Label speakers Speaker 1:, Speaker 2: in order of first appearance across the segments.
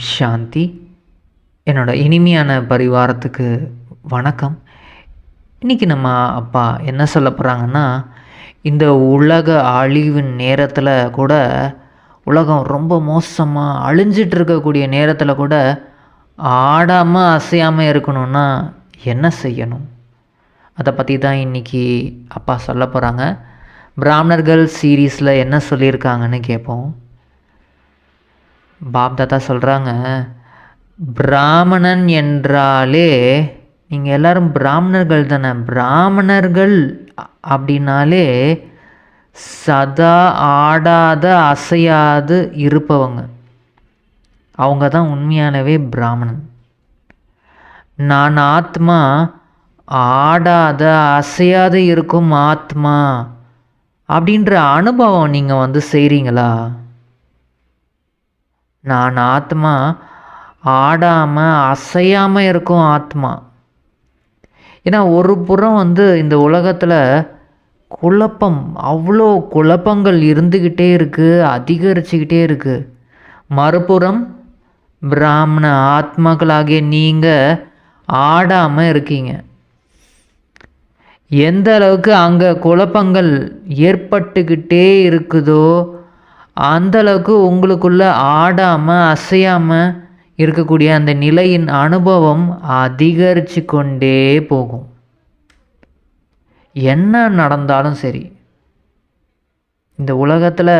Speaker 1: சாந்தி. என்னோட இனிமையான பரிவாரத்துக்கு வணக்கம். இன்றைக்கி நம்ம அப்பா என்ன சொல்ல போகிறாங்கன்னா, இந்த உலக அழிவின் நேரத்தில் கூட, உலகம் ரொம்ப மோசமாக அழிஞ்சிட்டு இருக்கக்கூடிய நேரத்தில் கூட ஆடாமல் அசையாமல் இருக்கணும்னா என்ன செய்யணும், அதை பற்றி தான் இன்றைக்கி அப்பா சொல்ல போகிறாங்க. பிராமணர்கள் சீரீஸில் என்ன சொல்லியிருக்காங்கன்னு கேட்போம். பாப்தாதா சொல்கிறாங்க, பிராமணன் என்றாலே நீங்கள் எல்லோரும் பிராமணர்கள் தானே. பிராமணர்கள் அப்படின்னாலே சதா ஆடாத அசையாது இருப்பவங்க, அவங்க தான் உண்மையானவே பிராமணன். நான் ஆத்மா, ஆடாத அசையாது இருக்கும் ஆத்மா அப்படின்ற அனுபவம் நீங்கள் செய்கிறீங்களா? நான் ஆத்மா, ஆடாமல் அசையாமல் இருக்கும் ஆத்மா. ஏன்னா ஒரு புறம் இந்த உலகத்தில் குழப்பம், அவ்வளோ குழப்பங்கள் இருந்துக்கிட்டே இருக்குது, அதிகரிச்சுக்கிட்டே இருக்குது. மறுபுறம் பிராமண ஆத்மாக்களாகிய நீங்கள் ஆடாமல் இருக்கீங்க. எந்த அளவுக்கு அங்கே குழப்பங்கள் ஏற்பட்டுக்கிட்டே இருக்குதோ அந்தளவுக்கு உங்களுக்குள்ள ஆடாமல் அசையாமல் இருக்கக்கூடிய அந்த நிலையின் அனுபவம் அதிகரித்து கொண்டே போகும். என்ன நடந்தாலும் சரி, இந்த உலகத்தில்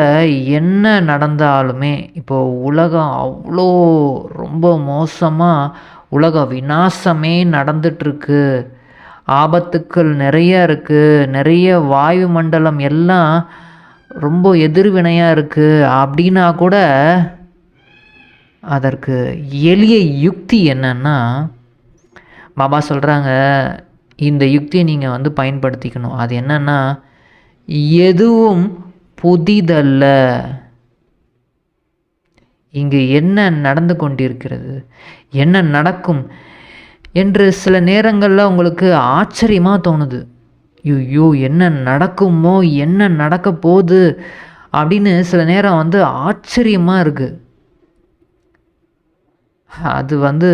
Speaker 1: என்ன நடந்தாலுமே, இப்போது உலகம் அவ்வளோ ரொம்ப மோசமாக உலக விநாசமே நடந்துட்டுருக்கு, ஆபத்துக்கள் நிறைய இருக்குது, நிறைய வாயு மண்டலம் எல்லாம் ரொம்ப எதிர்வினையாக இருக்குது அப்படின்னா கூட அதற்கு எளிய யுக்தி என்னன்னா, பாபா சொல்கிறாங்க, இந்த யுக்தியை நீங்கள் பயன்படுத்திக்கணும். அது என்னன்னா, எதுவும் புதிதல்ல, இங்கு என்ன நடந்து கொண்டிருக்கிறது, என்ன நடக்கும் என்று சில நேரங்களில் உங்களுக்கு ஆச்சரியமாக தோணுது. ஐயோ என்ன நடக்குமோ, என்ன நடக்க போகுது அப்படின்னு சில நேரம் ஆச்சரியமாக இருக்குது. அது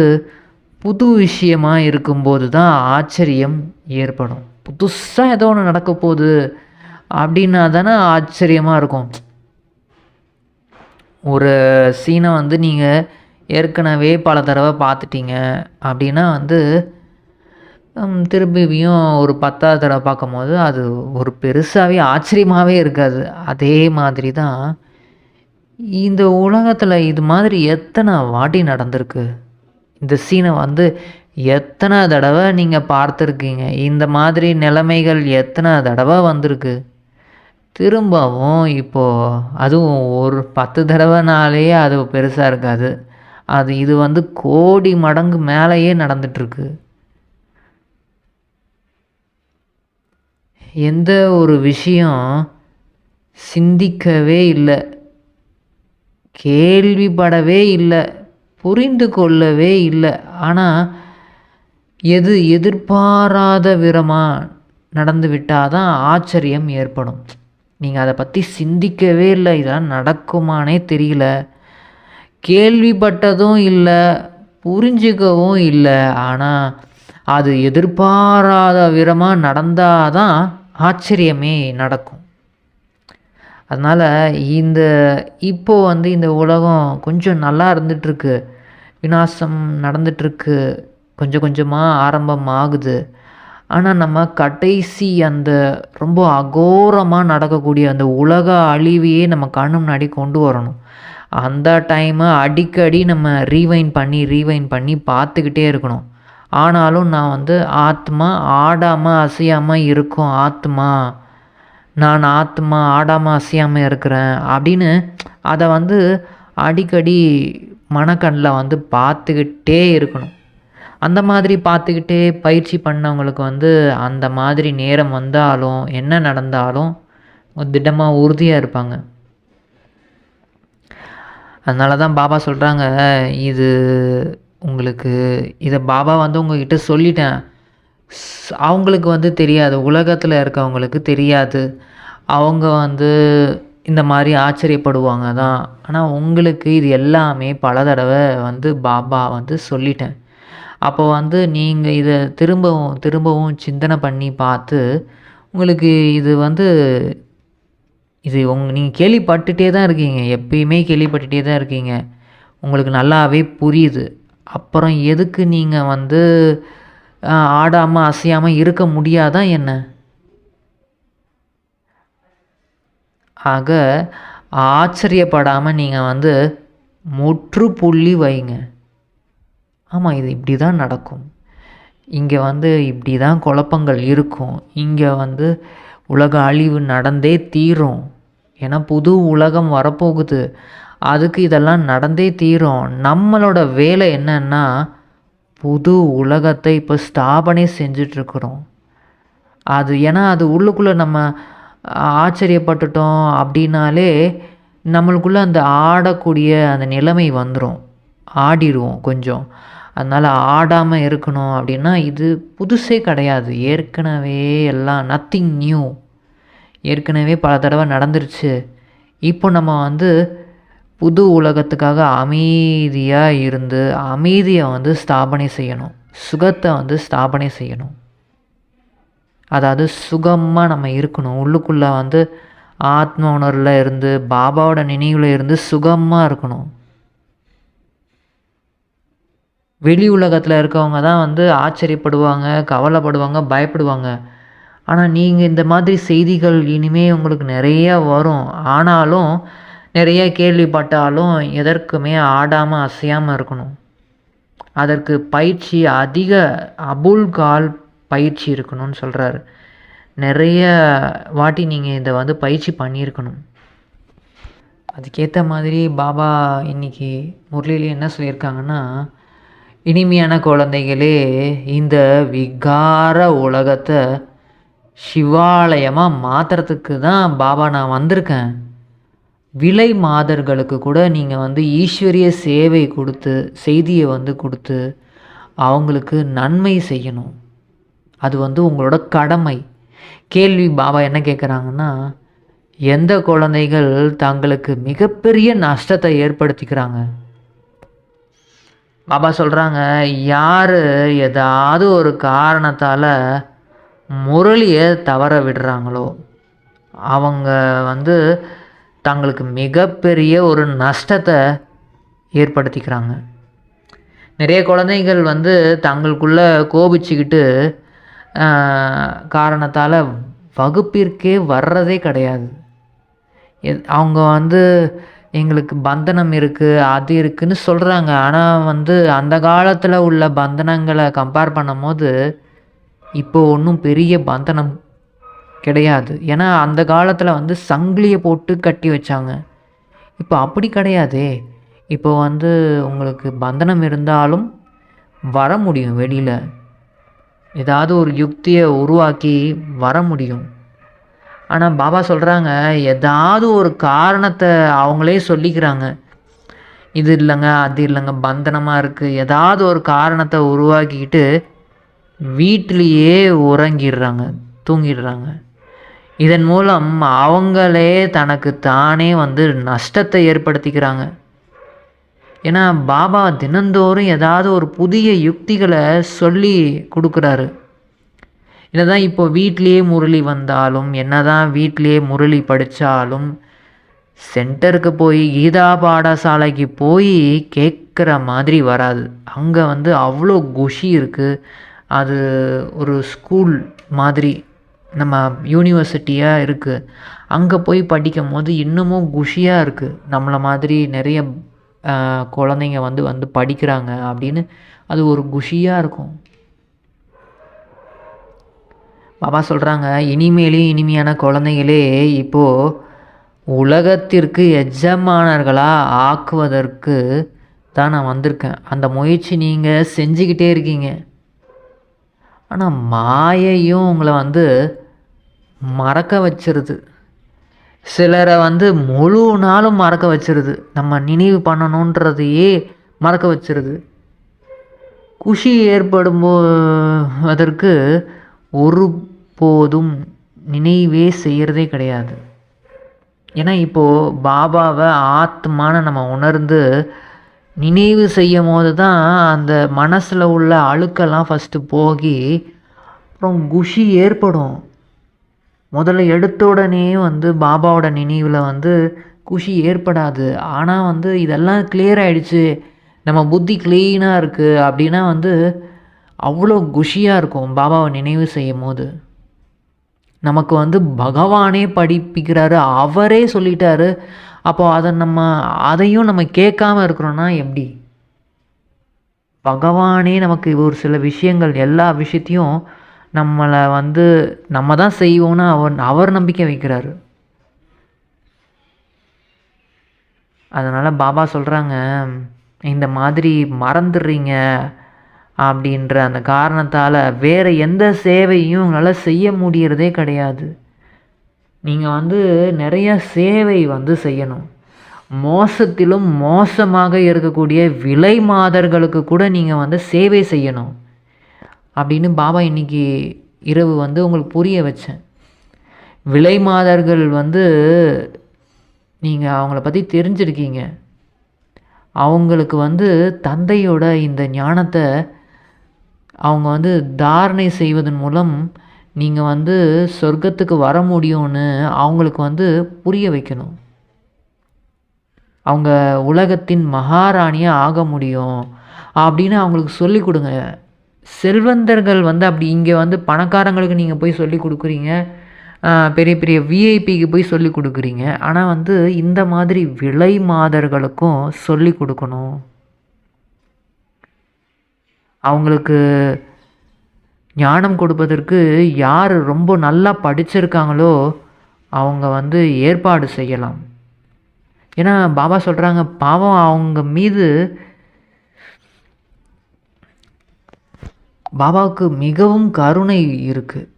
Speaker 1: புது விஷயமாக இருக்கும்போது தான் ஆச்சரியம் ஏற்படும். புதுசாக ஏதோ ஒன்று நடக்க போகுது அப்படின்னா தானே ஆச்சரியமாக இருக்கும். ஒரு சீனை நீங்கள் ஏற்கனவே பல தடவை பார்த்துட்டீங்க அப்படின்னா திரும்பியும் ஒரு 10வது தடவை பார்க்கும்போது அது ஒரு பெருசாகவே ஆச்சரியமாகவே இருக்காது. அதே மாதிரி தான் இந்த உலகத்தில் இது மாதிரி எத்தனை வாட்டி நடந்திருக்கு. இந்த சீனை எத்தனை தடவை நீங்கள் பார்த்துருக்கீங்க. இந்த மாதிரி நிலைமைகள் எத்தனை தடவை வந்திருக்கு. திரும்பவும் இப்போது அதுவும் ஒரு 10 தடவைனாலே அது பெருசாக இருக்காது. இது கோடி மடங்கு மேலேயே நடந்துட்டுருக்கு. எந்த ஒரு விஷயம் சிந்திக்கவே இல்லை, கேள்விப்படவே இல்லை, புரிந்து கொள்ளவே இல்லை, ஆனால் எது எதிர்பாராத விதமாக நடந்து விட்டால் தான் ஆச்சரியம் ஏற்படும். நீங்கள் அதை பற்றி சிந்திக்கவே இல்லை, இதெல்லாம் நடக்குமானே தெரியல, கேள்விப்பட்டதும் இல்லை, புரிஞ்சுக்கவும் இல்லை, ஆனால் அது எதிர்பாராத விதமாக நடந்தால் தான் ஆச்சரியமே நடக்கும். அதனால் இப்போது இந்த உலகம் கொஞ்சம் நல்லா இருந்துகிட்ருக்கு, விநாசம் நடந்துகிட்ருக்கு, கொஞ்சம் கொஞ்சமாக ஆரம்பம் ஆகுது. ஆனால் நம்ம கடைசி ரொம்ப அகோரமாக நடக்கக்கூடிய அந்த உலக அழிவையே நம்ம கண்ணு முன்னாடி கொண்டு வரணும். அந்த டைமை அடிக்கடி நம்ம ரீவைண்ட் பண்ணி பார்த்துக்கிட்டே இருக்கணும். ஆனாலும் நான் ஆத்மா, ஆடாமல் அசையாமல் இருக்கும் ஆத்மா, நான் ஆத்மா, ஆடாமல் அசையாமல் இருக்கிறேன் அப்படின்னு அதை அடிக்கடி மனக்கண்ணில் பார்த்துக்கிட்டே இருக்கணும். அந்த மாதிரி பார்த்துக்கிட்டே பயிற்சி பண்ணவங்களுக்கு அந்த மாதிரி நேரம் வந்தாலும் என்ன நடந்தாலும் திடமாக உறுதியாக இருப்பாங்க. அதனால தான் பாபா சொல்கிறாங்க, இது உங்களுக்கு இதை பாபா உங்ககிட்ட சொல்லிட்டேன், அவங்களுக்கு தெரியாது, உலகத்தில் இருக்கவங்களுக்கு தெரியாது. அவங்க இந்த மாதிரி ஆச்சரியப்படுவாங்க தான். ஆனால் உங்களுக்கு இது எல்லாமே பல தடவை வந்து பாபா வந்து சொல்லிட்டேன். அப்போ வந்து நீங்கள் இதை திரும்பவும் திரும்பவும் சிந்தனை பண்ணி பார்த்து உங்களுக்கு இது வந்து இது நீங்கள் கேள்விப்பட்டுட்டே தான் இருக்கீங்க, எப்பயுமே கேள்விப்பட்டுட்டே தான் இருக்கீங்க, உங்களுக்கு நல்லாவே புரியுது. அப்புறம் எதுக்கு நீங்கள் வந்து ஆடாமல் அசையாமல் இருக்க முடியாதா என்ன? ஆக ஆச்சரியப்படாமல் நீங்கள் வந்து முற்றுப்புள்ளி வைங்க. ஆமாம், இது இப்படி தான் நடக்கும், இங்கே வந்து இப்படி தான் குழப்பங்கள் இருக்கும், இங்கே வந்து உலக அழிவு நடந்தே தீரும், ஏன்னா புது உலகம் வரப்போகுது, அதுக்கு இதெல்லாம் நடந்தே தீரும். நம்மளோட வேலை என்னன்னா புது உலகத்தை இப்போ ஸ்தாபனை செஞ்சிட்ருக்குறோம். அது ஏன்னா அது உள்ளுக்குள்ளே நம்ம ஆச்சரியப்பட்டுட்டோம் அப்படின்னாலே நம்மளுக்குள்ளே அந்த ஆடக்கூடிய அந்த நிலைமை வந்துடும், ஆடிடுவோம் கொஞ்சம். அதனால் ஆடாமல் இருக்கணும் அப்படின்னா இது புதுசே கிடையாது, ஏற்கனவே எல்லாம் நத்திங் நியூ, ஏற்கனவே பல தடவை நடந்துருச்சு. இப்போ நம்ம வந்து புது உலகத்துக்காக அமைதியாக இருந்து அமைதியை வந்து ஸ்தாபனை செய்யணும், சுகத்தை வந்து ஸ்தாபனை செய்யணும். அதாவது சுகமாக நம்ம இருக்கணும், உள்ளுக்குள்ளே வந்து ஆத்ம உணர்வில் இருந்து பாபாவோட நினைவில் இருந்து சுகமாக இருக்கணும். வெளி உலகத்தில் இருக்கவங்க தான் வந்து ஆச்சரியப்படுவாங்க, கவலைப்படுவாங்க, பயப்படுவாங்க. ஆனால் நீங்கள் இந்த மாதிரி செய்திகள் இனிமேல் உங்களுக்கு நிறைய வரும். ஆனாலும் நிறைய கேள்விப்பட்டாலும் எதற்குமே ஆடாமல் அசையாமல் இருக்கணும். அதற்கு பயிற்சி அதிக அபுல்கால் பயிற்சி இருக்கணும்னு சொல்கிறாரு. நிறைய வாட்டி நீங்கள் இதை வந்து பயிற்சி பண்ணியிருக்கணும். அதுக்கேற்ற மாதிரி பாபா இன்றைக்கி முரளிலே என்ன சொல்லியிருக்காங்கன்னா, இனிமையான குழந்தைகளே, இந்த விகார உலகத்தை சிவாலயமாக மாற்றுறதுக்கு தான் பாபா நான் வந்திருக்கேன். விலை மாதர்களுக்கு கூட நீங்கள் வந்து ஈஸ்வரிய சேவை கொடுத்து செய்தியை வந்து கொடுத்து அவங்களுக்கு நன்மை செய்யணும், அது வந்து உங்களோட கடமை. கேள்வி பாபா என்ன கேட்குறாங்கன்னா, எந்த குழந்தைகள் தங்களுக்கு மிகப்பெரிய நஷ்டத்தை ஏற்படுத்திக்கிறாங்க? பாபா சொல்கிறாங்க, யார் ஏதாவது ஒரு காரணத்தால் முரளியை தவற விடுறாங்களோ அவங்க வந்து தங்களுக்கு மிகப்பெரிய ஒரு நஷ்டத்தை ஏற்படுத்திக்கிறாங்க. நிறைய குழந்தைகள் வந்து தங்களுக்குள்ளே கோபிச்சுக்கிட்டு காரணத்தால் வகுப்பிற்கே வர்றதே கிடையாது. அவங்க வந்து எங்களுக்கு பந்தனம் இருக்குது அது இருக்குதுன்னு சொல்கிறாங்க. ஆனால் வந்து அந்த காலத்தில் உள்ள பந்தனங்களை கம்பேர் பண்ணும் போது இப்போது ஒன்றும் பெரிய பந்தனம் கிடையாது. ஏன்னா அந்த காலத்தில் வந்து சங்கிலியை போட்டு கட்டி வச்சாங்க, இப்போ அப்படி கிடையாதே. இப்போ வந்து உங்களுக்கு பந்தனம் இருந்தாலும் வர முடியும், வெளியில் ஏதாவது ஒரு யுக்தியை உருவாக்கி வர முடியும். ஆனால் பாபா சொல்கிறாங்க, ஏதாவது ஒரு காரணத்தை அவங்களே சொல்லிக்கிறாங்க, இது இல்லைங்க அது இல்லைங்க பந்தனமாக இருக்குது, ஏதாவது ஒரு காரணத்தை உருவாக்கிக்கிட்டு வீட்டிலையே உறங்கிடுறாங்க, தூங்கிடுறாங்க. இதன் மூலம் அவங்களே தனக்கு தானே வந்து நஷ்டத்தை ஏற்படுத்திக்கிறாங்க. ஏன்னா பாபா தினந்தோறும் ஏதாவது ஒரு புதிய யுக்திகளை சொல்லி கொடுக்குறாரு. இதை தான் இப்போ வீட்லேயே முரளி வந்தாலும் என்ன தான் வீட்லேயே முரளி படித்தாலும் சென்டருக்கு போய் கீதா பாடசாலைக்கு போய் கேட்குற மாதிரி வராது. அங்கே வந்து அவ்வளோ குஷி இருக்குது, அது ஒரு ஸ்கூல் மாதிரி நம்ம யூனிவர்சிட்டியாக இருக்குது. அங்கே போய் படிக்கும் போது இன்னமும் குஷியாக இருக்குது, நம்மளை மாதிரி நிறைய குழந்தைங்க வந்து படிக்கிறாங்க அப்படின்னு அது ஒரு குஷியாக இருக்கும். பாபா சொல்கிறாங்க, இனிமேலையும் இனிமையான குழந்தைகளே, இப்போது உலகத்திற்கு எஜமானர்களாக ஆக்குவதற்கு தான் நான் வந்திருக்கேன். அந்த முயற்சி நீங்கள் செஞ்சுக்கிட்டே இருக்கீங்க. ஆனால் மாயையும் உங்களை வந்து மறக்க வச்சிருது, சிலரை வந்து முழு நாளும் மறக்க வச்சிருது, நம்ம நினைவு பண்ணணுன்றதையே மறக்க வச்சிருது. குஷி ஏற்படும்போதற்கு ஒரு போதும் நினைவே செய்கிறதே கிடையாது. ஏன்னா இப்போது பாபாவை ஆத்மான நம்ம உணர்ந்து நினைவு செய்யும் போது தான் அந்த மனசில் உள்ள அழுக்கெல்லாம் ஃபஸ்ட்டு போகி அப்புறம் குஷி ஏற்படும். முதல்ல எடுத்த உடனே வந்து பாபாவோட நினைவில் வந்து குஷி ஏற்படாது. ஆனால் வந்து இதெல்லாம் கிளியர் ஆகிடுச்சு, நம்ம புத்தி க்ளீனாக இருக்குது அப்படின்னா வந்து அவ்வளோ குஷியாக இருக்கும் பாபாவை நினைவு செய்யும் போது. நமக்கு வந்து பகவானே படிப்பிக்கிறாரு, அவரே சொல்லிட்டாரு. அப்போ அதையும் நம்ம கேட்காம இருக்கிறோன்னா எப்படி? பகவானே நமக்கு ஒரு சில விஷயங்கள் எல்லா விஷயத்தையும் நம்மளை வந்து நம்ம தான் செய்வோன்னு அவர் நம்பிக்கை வைக்கிறாரு. அதனால் பாபா சொல்கிறாங்க, இந்த மாதிரி மறந்துடுறீங்க அப்படின்ற அந்த காரணத்தால் வேறு எந்த சேவையும் உங்களால் செய்ய முடியறதே கிடையாது. நீங்கள் வந்து நிறைய சேவை வந்து செய்யணும். மோசத்திலும் மோசமாக இருக்கக்கூடிய விலை மாதர்களுக்கு கூட நீங்கள் வந்து சேவை செய்யணும் அப்படின்னு பாபா இன்றைக்கி இரவு வந்து உங்களுக்கு புரிய வச்சேன். விலை மாதர்கள் வந்து நீங்கள் அவங்கள பற்றி தெரிஞ்சிருக்கீங்க. அவங்களுக்கு வந்து தந்தையோட இந்த ஞானத்தை அவங்க வந்து தாரணை செய்வதன் மூலம் நீங்கள் வந்து சொர்க்கத்துக்கு வர முடியும்னு அவங்களுக்கு வந்து புரிய வைக்கணும். அவங்க உலகத்தின் மகாராணியாக ஆக முடியும் அப்படின்னு அவங்களுக்கு சொல்லி கொடுங்க. செல்வந்தர்கள் வந்து அப்படி இங்கே வந்து பணக்காரங்களுக்கு நீங்கள் போய் சொல்லி கொடுக்குறீங்க, பெரிய பெரிய விஐபிக்கு போய் சொல்லி கொடுக்குறீங்க. ஆனால் வந்து இந்த மாதிரி விலை மாதர்களுக்கும் சொல்லி கொடுக்கணும். அவங்களுக்கு ஞானம் கொடுப்பதற்கு யார் ரொம்ப நல்லா படிச்சிருக்காங்களோ அவங்க வந்து ஏற்பாடு செய்யலாம். ஏன்னா பாபா சொல்கிறாங்க, பாவம் அவங்க மீது பாபாவுக்கு மிகவும் கருணை இருக்குது.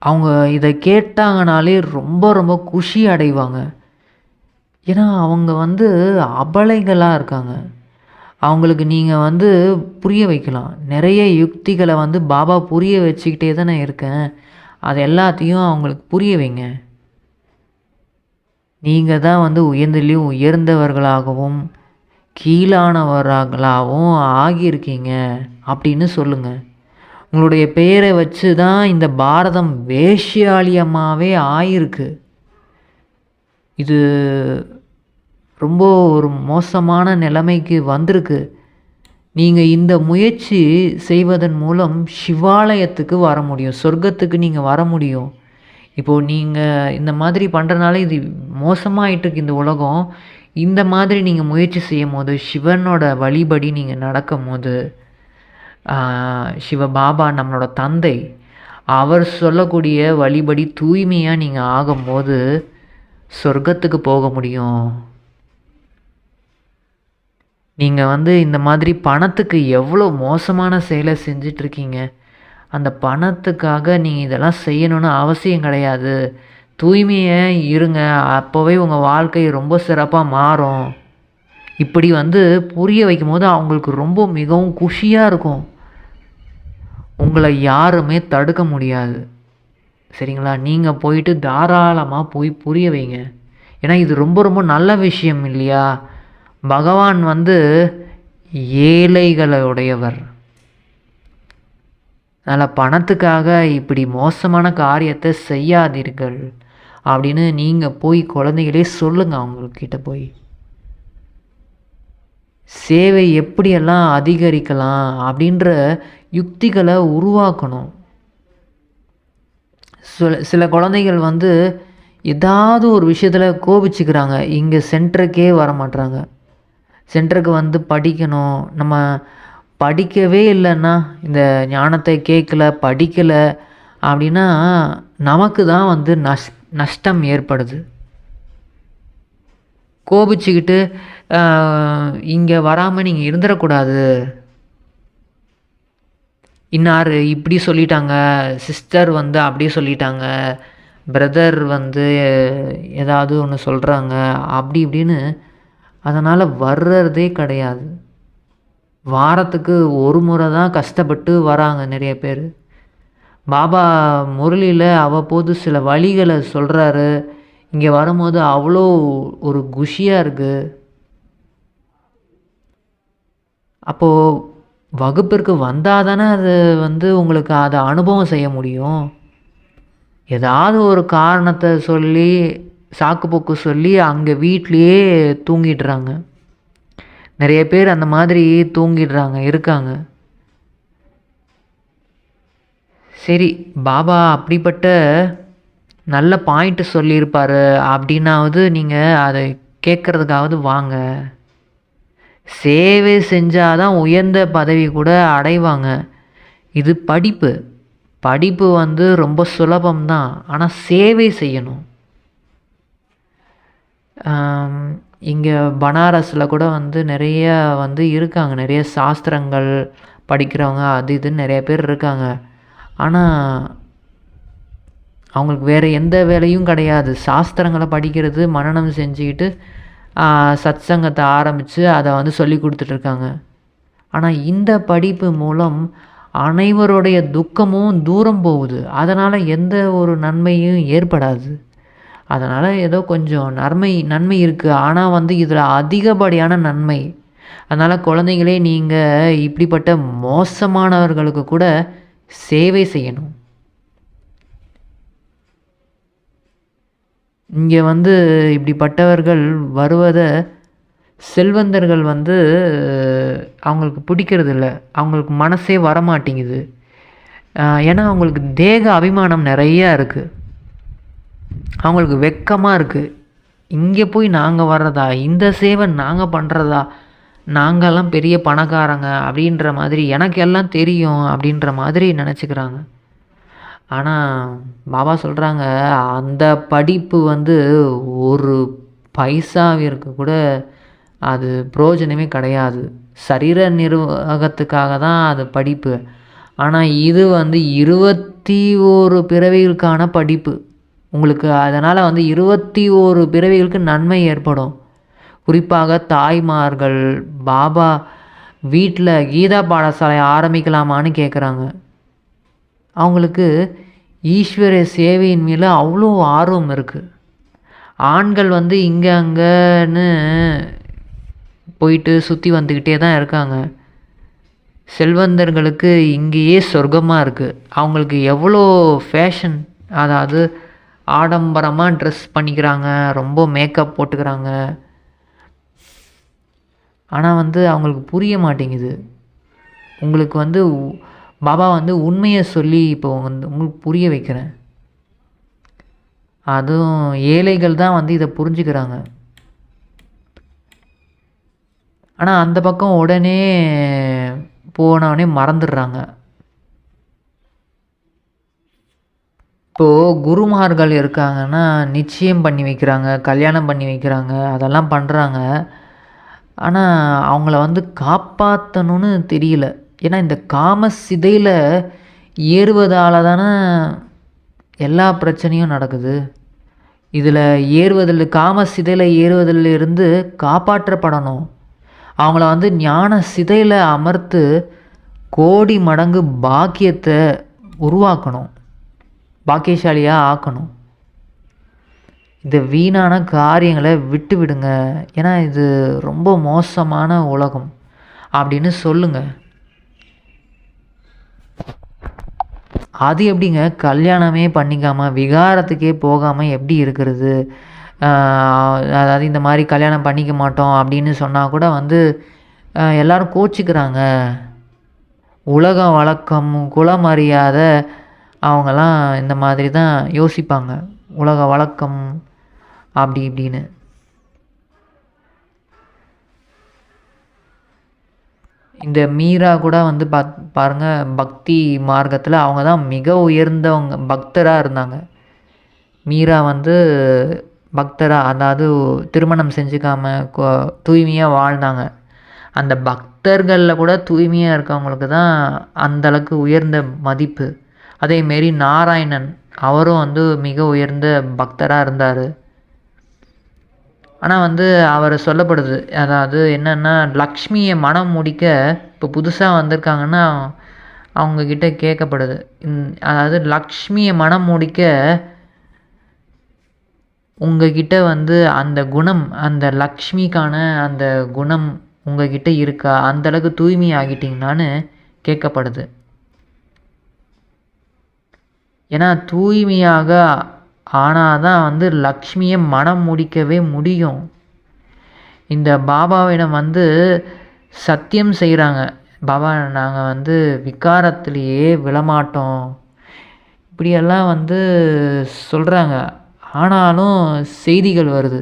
Speaker 1: அவங்க இதை கேட்டாங்கனாலே ரொம்ப ரொம்ப குஷி அடைவாங்க. ஏன்னா அவங்க வந்து அபலைகளாக இருக்காங்க. அவங்களுக்கு நீங்கள் வந்து புரிய வைக்கலாம். நிறைய யுக்திகளை வந்து பாபா புரிய வச்சுக்கிட்டே தான் நான் இருக்கேன். அது எல்லாத்தையும் அவங்களுக்கு புரிய வைங்க. நீங்கள் தான் வந்து உயர்ந்தலையும் உயர்ந்தவர்களாகவும் கீழானவர்களாகவும் ஆகியிருக்கீங்க அப்படின்னு சொல்லுங்கள். உங்களுடைய பெயரை வச்சு தான் இந்த பாரதம் வேஷ்யாலயமாகவே ஆயிருக்கு. இது ரொம்ப ஒரு மோசமான நிலைமைக்கு வந்திருக்கு. நீங்கள் இந்த முயற்சி செய்வதன் மூலம் சிவாலயத்துக்கு வர முடியும், சொர்க்கத்துக்கு நீங்கள் வர முடியும். இப்போது நீங்கள் இந்த மாதிரி பண்ணுறனால இது மோசமாகிட்டுருக்கு இந்த உலகம். இந்த மாதிரி நீங்கள் முயற்சி செய்யும் போது, சிவனோட வழிபடி நீங்கள் நடக்கும் போது, சிவபாபா நம்மளோட தந்தை அவர் சொல்லக்கூடிய வழிபடி தூய்மையாக நீங்கள் ஆகும்போது சொர்க்கத்துக்கு போக முடியும். நீங்கள் வந்து இந்த மாதிரி பணத்துக்கு எவ்வளோ மோசமான செயலை செஞ்சிட்ருக்கீங்க. அந்த பணத்துக்காக நீங்கள் இதெல்லாம் செய்யணும்னு அவசியம் கிடையாது. தூய்மையை இருங்க, அப்போவே உங்கள் வாழ்க்கை ரொம்ப சிறப்பாக மாறும். இப்படி வந்து புரிய வைக்கும் போது அவங்களுக்கு ரொம்ப மிகவும் குஷியாக இருக்கும். உங்களை யாருமே தடுக்க முடியாது. சரிங்களா? நீங்கள் போயிட்டு தாராளமாக போய் புரிய வைங்க. ஏன்னா இது ரொம்ப ரொம்ப நல்ல விஷயம் இல்லையா? பகவான் வந்து ஏழைகளுடையவர். அதனால் பணத்துக்காக இப்படி மோசமான காரியத்தை செய்யாதீர்கள் அப்படின்னு நீங்கள் போய் குழந்தைகளே சொல்லுங்கள். அவங்கக்கிட்ட போய் சேவை எப்படியெல்லாம் அதிகரிக்கலாம் அப்படின்ற யுக்திகளை உருவாக்கணும். சில குழந்தைகள் வந்து ஏதாவது ஒரு விஷயத்தில் கோபிச்சுக்கிறாங்க. இங்கே சென்டருக்கே வர மாட்றாங்க. சென்டருக்கு வந்து படிக்கணும், நம்ம படிக்கவே இல்லைன்னா, இந்த ஞானத்தை கேட்கல, படிக்கலை அப்படின்னா நமக்கு தான் வந்து நஷ்டம் ஏற்படுது. கோபிச்சுக்கிட்டு இங்கே வராமல் நீங்கள் இருந்துடக்கூடாது. இன்னார் இப்படி சொல்லிட்டாங்க, சிஸ்டர் வந்து அப்படி சொல்லிட்டாங்க, பிரதர் வந்து ஏதாவது ஒன்று சொல்கிறாங்க அப்படி இப்படின்னு அதனால் வர்றதே கிடையாது. வாரத்துக்கு ஒரு முறை தான் கஷ்டப்பட்டு வராங்க நிறைய பேர். பாபா முரளியில் அவ்வப்போது சில வழிகளை சொல்கிறாரு. இங்கே வரும்போது அவ்வளோ ஒரு குஷியாக இருக்குது. அப்போது வகுப்பிற்கு வந்தால் தானே அது உங்களுக்கு அதை அனுபவம் செய்ய முடியும். ஏதாவது ஒரு காரணத்தை சொல்லி சாக்கு போக்கு சொல்லி அங்கே வீட்லேயே தூங்கிடுறாங்க. நிறைய பேர் அந்த மாதிரி இருக்காங்க. சரி, பாபா அப்படிப்பட்ட நல்ல பாயிண்ட் சொல்லியிருப்பார் அப்படின்னாவது நீங்கள் அதை கேட்குறதுக்காவது வாங்க. சேவை செஞ்சால் தான் உயர்ந்த பதவி கூட அடைவாங்க. இது படிப்பு. படிப்பு ரொம்ப சுலபம்தான், ஆனால் சேவை செய்யணும். இங்கே பனாரஸில் கூட நிறைய இருக்காங்க. நிறைய சாஸ்திரங்கள் படிக்கிறவங்க அது இதுன்னு நிறைய பேர் இருக்காங்க. ஆனால் அவங்களுக்கு வேறு எந்த வேலையும் கிடையாது. சாஸ்திரங்களை படிக்கிறது, மனனம் செஞ்சுக்கிட்டு சத்சங்கத்தை ஆரம்பித்து அதை சொல்லி கொடுத்துட்ருக்காங்க. ஆனால் இந்த படிப்பு மூலம் அனைவருடைய துக்கமும் தூரம் போகுது. அதனால் எந்த ஒரு நன்மையும் ஏற்படாது. அதனால் ஏதோ கொஞ்சம் நன்மை இருக்குது. ஆனால் இதில் அதிகப்படியான நன்மை. அதனால் குழந்தைங்களே, நீங்கள் இப்படிப்பட்ட மோசமானவர்களுக்கு கூட சேவை செய்யணும். இங்கே இப்படிப்பட்டவர்கள் வருவதை செல்வந்தர்கள் அவங்களுக்கு பிடிக்கிறது இல்லை. அவங்களுக்கு மனசே வரமாட்டேங்குது. ஏன்னா அவங்களுக்கு தேக அபிமானம் நிறையா இருக்குது. அவங்களுக்கு வெக்கமாக இருக்குது. இங்கே போய் நாங்கள் வர்றதா, இந்த சேவை நாங்கள் பண்ணுறதா, நாங்கள்லாம் பெரிய பணக்காரங்க அப்படின்ற மாதிரி, எனக்கு எல்லாம் தெரியும் அப்படின்ற மாதிரி நினச்சிக்கிறாங்க. ஆனால் பாபா சொல்கிறாங்க, அந்த படிப்பு ஒரு பைசாவிற்கு கூட அது பிரயோஜனமே கிடையாது. சரீர நிர்வாகத்துக்காக தான் அது படிப்பு. ஆனால் இது 21 பிறவிகளுக்கான படிப்பு உங்களுக்கு. அதனால் 21 பிறவிகளுக்கு நன்மை ஏற்படும். குறிப்பாக தாய்மார்கள் பாபா வீட்டில் கீதா பாடசாலை ஆரம்பிக்கலாமான்னு கேட்குறாங்க. அவங்களுக்கு ஈஸ்வர சேவையின் மேலே அவ்வளோ ஆர்வம் இருக்குது. ஆண்கள் இங்கே அங்கேன்னு போயிட்டு சுற்றி வந்துக்கிட்டே தான் இருக்காங்க. செல்வந்தர்களுக்கு இங்கேயே சொர்க்கமாக இருக்குது. அவங்களுக்கு எவ்வளோ ஃபேஷன், அதாவது ஆடம்பரமாக ட்ரெஸ் பண்ணிக்கிறாங்க, ரொம்ப மேக்கப் போட்டுக்கிறாங்க. ஆனால் அவங்களுக்கு புரிய மாட்டேங்குது. உங்களுக்கு பாபா உண்மையை சொல்லி இப்போ உங்களுக்கு புரிய வைக்கிறேன். அதுவும் ஏழைகள் தான் இதை புரிஞ்சுக்கிறாங்க. ஆனால் அந்த பக்கம் உடனே போனவொடனே மறந்துடுறாங்க. இப்போது குருமார்கள் இருக்காங்கன்னா நிச்சயம் பண்ணி வைக்கிறாங்க, கல்யாணம் பண்ணி வைக்கிறாங்க, அதெல்லாம் பண்ணுறாங்க. ஆனால் அவங்கள காப்பாற்றணும்னு தெரியல. ஏன்னா இந்த காம சிதையில் ஏறுவதால் தானே எல்லா பிரச்சனையும் நடக்குது. இதில் காம சிதையில் ஏறுவதிலிருந்து காப்பாற்றப்படணும். அவங்கள ஞான சிதையில் அமர்த்து கோடி மடங்கு பாக்கியத்தை உருவாக்கணும், பாக்கியசாலியாக ஆக்கணும். இந்த வீணான காரியங்களை விட்டு விடுங்க. ஏன்னா இது ரொம்ப மோசமான உலகம் அப்படின்னு சொல்லுங்கள். அது எப்படிங்க கல்யாணமே பண்ணிக்காமல் விகாரத்துக்கே போகாமல் எப்படி இருக்கிறது? அதாவது இந்த மாதிரி கல்யாணம் பண்ணிக்க மாட்டோம் அப்படின்னு சொன்னால் கூட எல்லோரும் கோச்சிக்கிறாங்க. உலக வழக்கம், குலமரியாதை, அவங்கெல்லாம் இந்த மாதிரி தான் யோசிப்பாங்க. உலக வழக்கம் அப்படி இப்படின்னு. இந்த மீரா கூட பாருங்கள், பக்தி மார்க்கத்தில் அவங்க தான் மிக உயர்ந்தவங்க, பக்தராக இருந்தாங்க. மீரா பக்தராக, அதாவது திருமணம் செஞ்சுக்காமல் தூய்மையாக வாழ்ந்தாங்க. அந்த பக்தர்களில் கூட தூய்மையாக இருக்கவங்களுக்கு தான் அந்தளவுக்கு உயர்ந்த மதிப்பு. அதேமாரி நாராயணன், அவரும் மிக உயர்ந்த பக்தராக இருந்தார். ஆனால் அவர் சொல்லப்படுது, அதாவது என்னென்னா, லக்ஷ்மியை மனம் முடிக்க இப்போ புதுசாக வந்திருக்காங்கன்னா அவங்கக்கிட்ட கேட்கப்படுது. அதாவது லக்ஷ்மியை மனம் முடிக்க உங்ககிட்ட வந்து அந்த குணம், அந்த லக்ஷ்மிக்கான அந்த குணம் உங்ககிட்ட இருக்கா? அந்த அளவுக்கு தூய்மை ஆகிட்டீங்களான்னு கேட்கப்படுது. ஏன்னா தூய்மையாக ஆனா தான் வந்து லக்ஷ்மிய மனம் முடிக்கவே முடியும். இந்த பாபாவிடம் வந்து சத்தியம் செய்கிறாங்க. பாபா நாங்கள் வந்து விகாரத்திலேயே விழமாட்டோம். இப்படியெல்லாம் வந்து சொல்கிறாங்க. ஆனாலும் செய்திகள் வருது.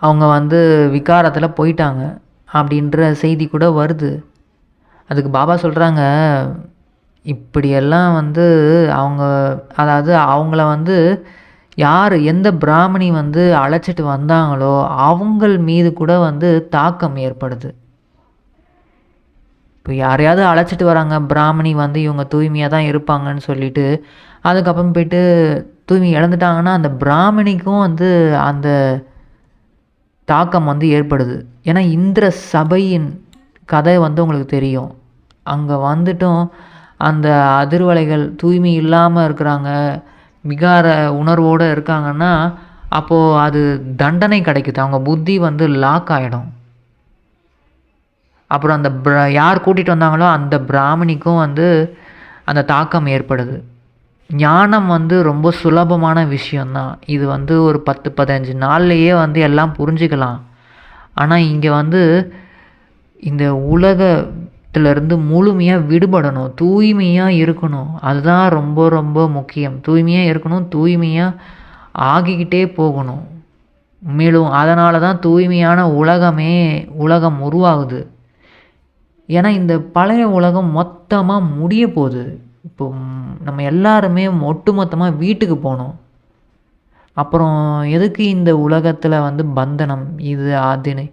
Speaker 1: அவங்க வந்து விகாரத்தில் போயிட்டாங்க அப்படின்ற செய்தி கூட வருது. அதுக்கு பாபா சொல்கிறாங்க, இப்படியெல்லாம் வந்து அவங்க அதாவது அவங்கள வந்து யார் எந்த பிராமணி வந்து அழைச்சிட்டு வந்தாங்களோ அவங்கள் மீது கூட வந்து தாக்கம் ஏற்படுது. இப்போ யாரையாவது அழைச்சிட்டு வராங்க பிராமணி வந்து இவங்க தூய்மையாக தான் இருப்பாங்கன்னு சொல்லிட்டு அதுக்கப்புறம் போய்ட்டு தூய்மை இழந்துட்டாங்கன்னா அந்த பிராமணிக்கும் வந்து அந்த தாக்கம் வந்து ஏற்படுது. ஏன்னா இந்திர சபையின் கதை வந்து உங்களுக்கு தெரியும். அங்கே வந்துட்டும் அந்த அதிர்வலைகள் தூய்மை இல்லாமல் இருக்கிறாங்க, விகார உணர்வோடு இருக்காங்கன்னா அப்போது அது தண்டனை கிடைக்குது. அவங்க புத்தி வந்து லாக் ஆகிடும். அப்புறம் அந்த யார் கூட்டிகிட்டு வந்தாங்களோ அந்த பிராமணிக்கும் வந்து அந்த தாக்கம் ஏற்படுது. ஞானம் வந்து ரொம்ப சுலபமான விஷயந்தான். இது வந்து ஒரு 10-15 நாள்லேயே வந்து எல்லாம் புரிஞ்சுக்கலாம். ஆனால் இங்கே வந்து இந்த உலகத்திலேருந்து முழுமையாக விடுபடணும், தூய்மையாக இருக்கணும். அதுதான் ரொம்ப ரொம்ப முக்கியம். தூய்மையாக இருக்கணும், தூய்மையாக ஆகிக்கிட்டே போகணும். மேலும் அதனால தான் தூய்மையான உலகம் உருவாகுது. ஏன்னா இந்த பழைய உலகம் மொத்தமாக முடிய போகுது. இப்போ நம்ம எல்லாருமே ஒட்டுமொத்தமாக வீட்டுக்கு போகணும். அப்புறம் எதுக்கு இந்த உலகத்தில் வந்து பந்தனம் இது அதுன்னு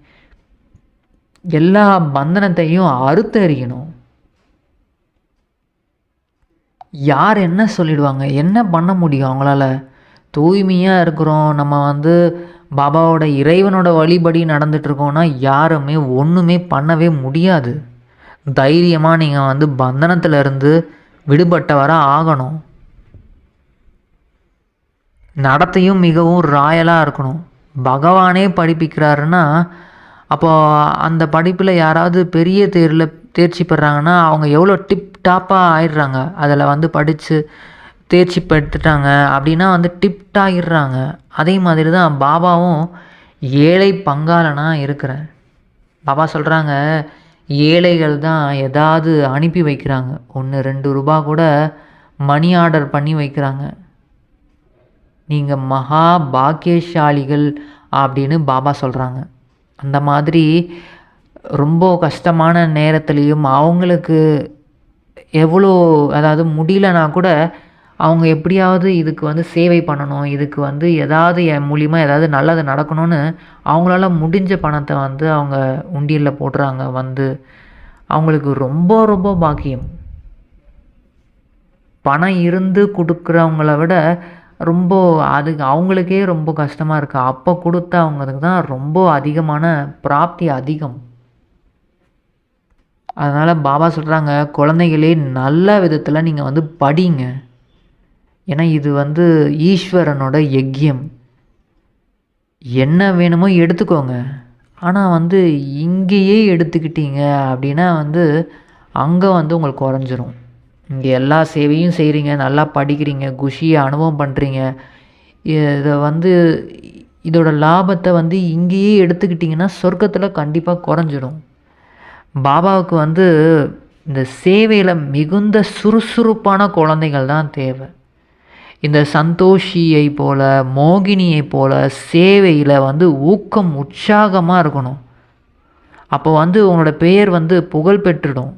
Speaker 1: எல்லா பந்தனத்தையும் அறுத்தறியணும். யார் என்ன சொல்லிடுவாங்க, என்ன பண்ண முடியும் அவங்களால? தூய்மையாக இருக்கிறோம், நம்ம வந்து பாபாவோட இறைவனோட வழிபடி நடந்துகிட்ருக்கோன்னா யாருமே ஒன்றுமே பண்ணவே முடியாது. தைரியமாக நீங்கள் வந்து பந்தனத்திலிருந்து விடுபட்டவராக ஆகணும். நடத்தையும் மிகவும் ராயலாக இருக்கணும். பகவானே படிப்பிக்கிறாருன்னா அப்போது அந்த படிப்பில் யாராவது பெரிய தேர்ச்சி பெறாங்கன்னா அவங்க எவ்வளோ டிப் டாப்பாக ஆயிடுறாங்க. அதில் வந்து படித்து தேர்ச்சி பெற்றுட்டாங்க அப்படின்னா வந்து டிப்டாக ஆகிடுறாங்க. அதே மாதிரி தான் பாபாவும் ஏழை பங்காளனாக இருக்கிறேன். பாபா சொல்கிறாங்க, ஏழைகள் தான் ஏதாவது அனுப்பி வைக்கிறாங்க. 1-2 ரூபா கூட மணி ஆர்டர் பண்ணி வைக்கிறாங்க. நீங்கள் மகா பாக்கியசாலிகள் அப்படின்னு பாபா சொல்கிறாங்க. அந்த மாதிரி ரொம்ப கஷ்டமான நேரத்துலேயும் அவங்களுக்கு எவ்வளோ அதாவது முடியலனா கூட அவங்க எப்படியாவது இதுக்கு வந்து சேவை பண்ணணும், இதுக்கு வந்து ஏதாவது என் மூலிமா ஏதாவது நல்லது நடக்கணும்னு அவங்களால முடிஞ்ச பணத்தை வந்து அவங்க உண்டியலில் போடுறாங்க. வந்து அவங்களுக்கு ரொம்ப ரொம்ப பாக்கியம். பணம் இருந்து கொடுக்குறவங்கள விட ரொம்ப அதுக்கு அவங்களுக்கே ரொம்ப கஷ்டமாக இருக்குது. அப்போ கொடுத்தவங்களுக்கு தான் ரொம்ப அதிகமான பிராப்தி அதிகம். அதனால் பாபா சொல்கிறாங்க, குழந்தைகளே நல்ல விதத்தில் நீங்கள் வந்து படிங்க. ஏன்னா இது வந்து ஈஸ்வரனோட யஜ்யம். என்ன வேணுமோ எடுத்துக்கோங்க. ஆனால் வந்து இங்கேயே எடுத்துக்கிட்டீங்க அப்படின்னா வந்து அங்கே வந்து உங்களுக்கு குறைஞ்சிரும். இங்கே எல்லா சேவையும் செய்கிறீங்க, நல்லா படிக்கிறீங்க, குஷியை அனுபவம் பண்ணுறீங்க. இதை வந்து இதோட லாபத்தை வந்து இங்கேயே எடுத்துக்கிட்டிங்கன்னா சொர்க்கத்தில் கண்டிப்பாக குறைஞ்சிடும். பாபாவுக்கு வந்து இந்த சேவையில் மிகுந்த சுறுசுறுப்பான குழந்தைகள் தான் தேவை. இந்த சந்தோஷியை போல் மோகினியை போல் சேவையில் வந்து ஊக்கம் உற்சாகமாக இருக்கணும். அப்போ வந்து உங்களோட பெயர் வந்து புகழ் பெற்றுடும்.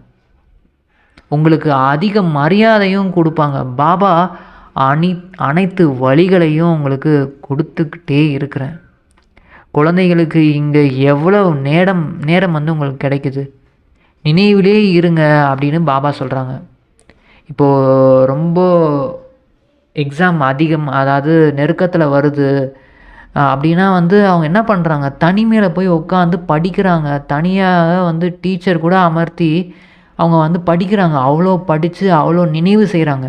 Speaker 1: உங்களுக்கு அதிக மரியாதையும் கொடுப்பாங்க. பாபா அனைத்து வழிகளையும் உங்களுக்கு கொடுத்துக்கிட்டே இருக்கிறேன். குழந்தைகளுக்கு இங்கே எவ்வளோ நேரம் வந்து உங்களுக்கு கிடைக்குது, நினைவிலே இருங்க அப்படின்னு பாபா சொல்கிறாங்க. இப்போது ரொம்ப எக்ஸாம் அதிகம் அதாவது நெருக்கத்தில் வருது அப்படின்னா வந்து அவங்க என்ன பண்ணுறாங்க, தனிமையில் போய் உட்காந்து படிக்கிறாங்க. தனியாக வந்து டீச்சர் கூட அமர்த்தி அவங்க வந்து படிக்கிறாங்க. அவ்வளோ படித்து அவ்வளோ நினைவு செய்கிறாங்க.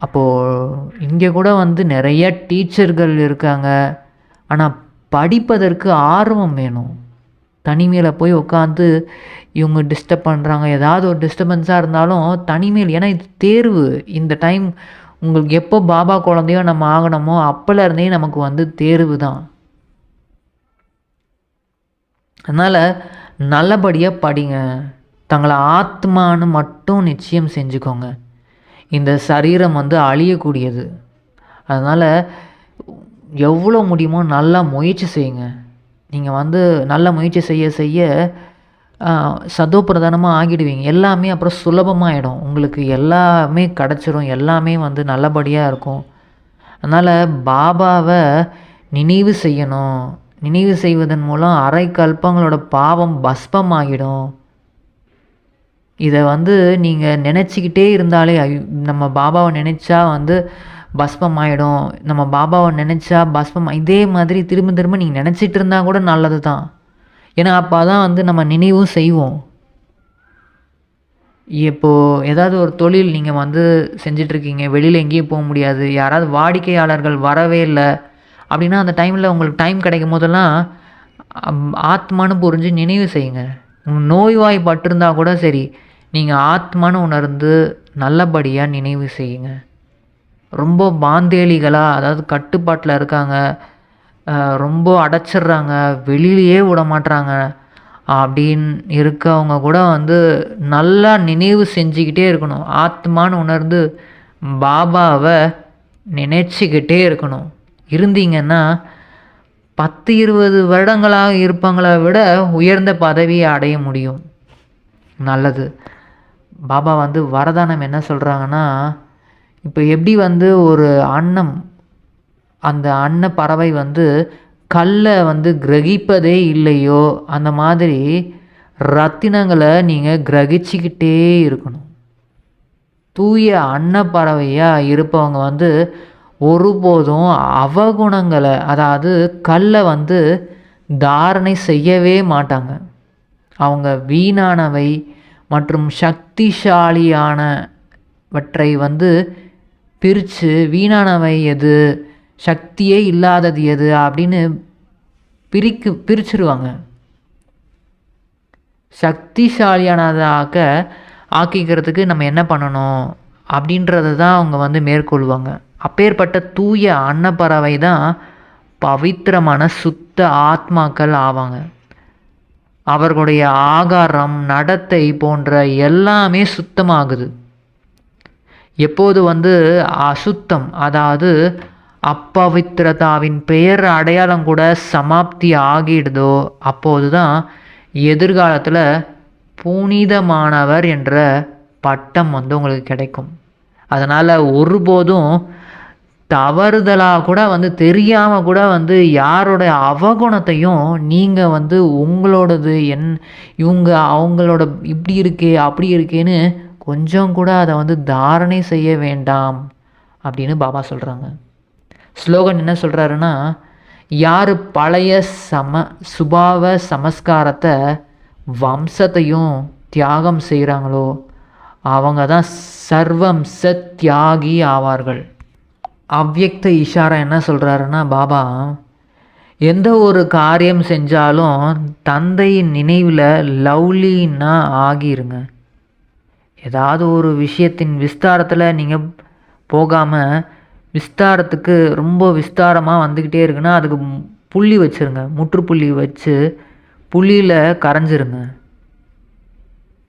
Speaker 1: அப்போது இங்கே கூட வந்து நிறைய டீச்சர்கள் இருக்காங்க. ஆனால் படிப்பதற்கு ஆர்வம் வேணும். தனிமையில் போய் உட்காந்து இவங்க டிஸ்டர்ப் பண்ணுறாங்க, ஏதாவது ஒரு டிஸ்டர்பன்ஸாக இருந்தாலும் தனிமையில், ஏன்னா இது தேர்வு. இந்த டைம் உங்களுக்கு எப்போ பாபா குழந்தையோ நம்ம ஆகணுமோ அப்போலேருந்தே நமக்கு வந்து தேர்வு தான். அதனால் நல்லபடியாக படிங்க. தங்களை ஆத்மான்னு மட்டும் நிச்சயம் செஞ்சுக்கோங்க. இந்த சரீரம் வந்து அழியக்கூடியது. அதனால் எவ்வளோ முடியுமோ நல்லா முயற்சி செய்யுங்க. நீங்கள் வந்து நல்ல முயற்சி செய்ய செய்ய சதோப்பிரதானமாக ஆகிடுவீங்க. எல்லாமே அப்புறம் சுலபமாகிடும். உங்களுக்கு எல்லாமே கிடச்சிரும். எல்லாமே வந்து நல்லபடியாக இருக்கும். அதனால் பாபாவை நினைவு செய்யணும். நினைவு செய்வதன் மூலம் அரை கல்பங்களோட பாவம் பஸ்பமாகிடும். இதை வந்து நீங்கள் நினச்சிக்கிட்டே இருந்தாலே நம்ம பாபாவை நினச்சா வந்து பஸ்பம் ஆகிடும், நம்ம பாபாவை நினச்சா பஸ்பம், இதே மாதிரி திரும்ப திரும்ப நீங்கள் நினச்சிட்டு இருந்தால் கூட நல்லது தான். ஏன்னா அப்போ தான் வந்து நம்ம நினைவும் செய்வோம். இப்போது ஏதாவது ஒரு தொழில் நீங்கள் வந்து செஞ்சிட்ருக்கீங்க, வெளியில் எங்கேயும் போக முடியாது, யாராவது வாடிக்கையாளர்கள் வரவே இல்லை அப்படின்னா அந்த டைமில் உங்களுக்கு டைம் கிடைக்கும் போதெல்லாம் ஆத்மானு புரிஞ்சு நினைவு செய்யுங்க. நோய்வாய்ப்பட்டிருந்தால் கூட சரி, நீங்கள் ஆத்மானு உணர்ந்து நல்லபடியாக நினைவு செய்யுங்க. ரொம்ப பாந்தேலிகளாக, அதாவது கட்டுப்பாட்டில் இருக்காங்க, ரொம்ப அடைச்சிட்றாங்க, வெளியிலையே விட மாட்றாங்க அப்படின்னு இருக்கவங்க கூட வந்து நல்லா நினைவு செஞ்சுக்கிட்டே இருக்கணும். ஆத்மானு உணர்ந்து பாபாவை நினைச்சிக்கிட்டே இருக்கணும். இருந்தீங்கன்னா 10-20 வருடங்களாக இருப்பவங்களை விட உயர்ந்த பதவியை அடைய முடியும். நல்லது. பாபா வந்து வரதானம் என்ன சொல்கிறாங்கன்னா, இப்போ எப்படி வந்து ஒரு அன்னம், அந்த அன்ன பறவை வந்து கல்லை வந்து கிரகிப்பதே இல்லையோ அந்த மாதிரி ரத்தினங்களை நீங்கள் கிரகிச்சிக்கிட்டே இருக்கணும். தூய அன்னப்பறவையாக இருப்பவங்க வந்து ஒருபோதும் அவகுணங்களை, அதாவது கல்லை வந்து தாரணை செய்யவே மாட்டாங்க. அவங்க வீணானவை மற்றும் சக்திசாலியானவற்றை வந்து பிரித்து, வீணானவை எது, சக்தியே இல்லாதது எது அப்படின்னு பிரிச்சிருவாங்க. சக்திசாலியானதாக ஆக்கிக்கிறதுக்கு நம்ம என்ன பண்ணணும் அப்படின்றத தான் அவங்க வந்து மேற்கொள்வாங்க. அப்பேற்பட்ட தூய அன்னப்பறவை தான் பவித்திரமான சுத்த ஆத்மாக்கள் ஆவாங்க. அவர்களுடைய ஆகாரம், நடத்தை போன்ற எல்லாமே சுத்தமாகுது. எப்போது வந்து அசுத்தம், அதாவது அப்பவித்திரதாவின் பெயர் அடையாளம் கூட சமாப்தி ஆகிடுதோ அப்போது தான் எதிர்காலத்தில் புனிதமானவர் என்ற பட்டம் வந்து உங்களுக்கு கிடைக்கும். அதனால் ஒருபோதும் தவறுதலாக கூட வந்து தெரியாமல் கூட வந்து யாரோட அவகுணத்தையும் நீங்கள் வந்து உங்களோடது இவங்க அவங்களோட இப்படி இருக்கே அப்படி இருக்கேன்னு கொஞ்சம் கூட அதை வந்து தாரணை செய்ய வேண்டாம் அப்படின்னு பாபா சொல்கிறாங்க. ஸ்லோகன் என்ன சொல்கிறாருன்னா, யார் பழைய சுபாவ சமஸ்காரத்தை வம்சத்தையும் தியாகம் செய்கிறாங்களோ அவங்க தான் சர்வம் சத்யாகி ஆவார்கள். அவ்யக்த இஷாரா என்ன சொல்கிறாருன்னா, பாபா எந்த ஒரு காரியம் செஞ்சாலும் தந்தையின் நினைவில் லவ்லின்னா ஆகிருங்க. ஏதாவது ஒரு விஷயத்தின் விஸ்தாரத்தில் நீங்கள் போகாமல், விஸ்தாரத்துக்கு ரொம்ப விஸ்தாரமாக வந்துக்கிட்டே இருக்குன்னா அதுக்கு புள்ளி வச்சுருங்க, முற்றுப்புள்ளி வச்சு புள்ளியில் கரைஞ்சிருங்க,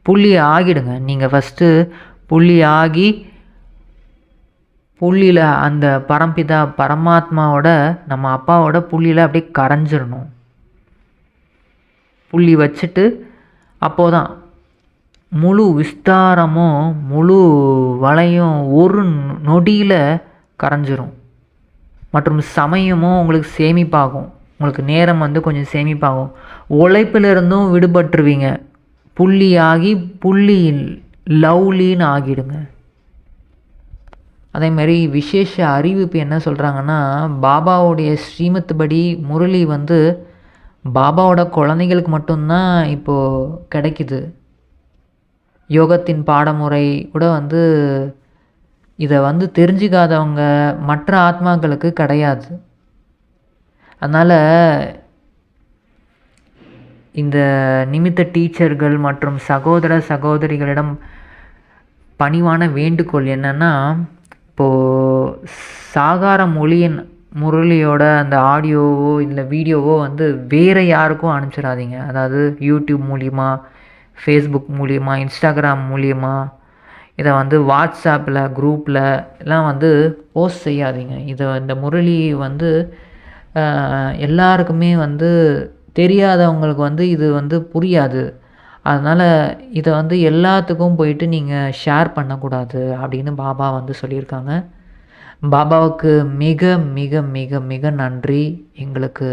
Speaker 1: புள்ளி ஆகிடுங்க. நீங்கள் ஃபஸ்ட்டு புள்ளி ஆகி புள்ளியில் அந்த பரம்பிதா பரமாத்மாவோட, நம்ம அப்பாவோட புள்ளியில் அப்படியே கரைஞ்சிடணும். புள்ளி வச்சுட்டு அப்போதான் முழு விஸ்தாரமும் முழு வளையும் ஒரு நொடியில் கரைஞ்சிரும். மற்றும் சமயமும் உங்களுக்கு சேமிப்பாகும், உங்களுக்கு நேரம் வந்து கொஞ்சம் சேமிப்பாகும், உழைப்பிலிருந்தும் விடுபட்டுருவீங்க. புள்ளியாகி புள்ளியில் லவ்லின்னு ஆகிடுங்க. அதே மாதிரி விசேஷ அறிவிப்பு என்ன சொல்கிறாங்கன்னா, பாபாவுடைய ஸ்ரீமத் படி முரளி வந்து பாபாவோட குழந்தைகளுக்கு மட்டும்தான் இப்போது கிடைக்குது. யோகத்தின் பாடமுறை கூட வந்து இதை வந்து தெரிஞ்சுக்காதவங்க மற்ற ஆத்மாக்களுக்கு கிடையாது. அதனால் இந்த நிமித்த டீச்சர்கள் மற்றும் சகோதர சகோதரிகளிடம் பணிவான வேண்டுகோள் என்னென்னா, இப்போது சாகார முரளியோட அந்த ஆடியோவோ இல்லை வீடியோவோ வந்து வேறு யாருக்கும் அனுப்பிச்சிடாதீங்க. அதாவது யூடியூப் மூலிமா, ஃபேஸ்புக் மூலிமா, இன்ஸ்டாகிராம் மூலிமா, இதை வந்து வாட்ஸ்அப்பில் குரூப்பில் எல்லாம் வந்து போஸ்ட் செய்யாதீங்க. இந்த முரளி வந்து எல்லாருக்குமே வந்து தெரியாதவங்களுக்கு வந்து இது வந்து புரியாது. அதனால் இதை வந்து எல்லாத்துக்கும் போயிட்டு நீங்கள் ஷேர் பண்ணக்கூடாது அப்படின்னு பாபா வந்து சொல்லியிருக்காங்க. பாபாவுக்கு மிக மிக மிக மிக நன்றி. எங்களுக்கு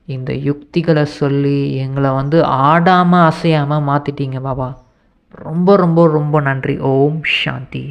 Speaker 1: இந்த யுக்திகளை சொல்லி எங்களை வந்து ஆடாமல் அசையாமல் மாற்றிட்டீங்க பாபா. ரொம்ப ரொம்ப ரொம்ப நன்றி. ஓம் சாந்தி.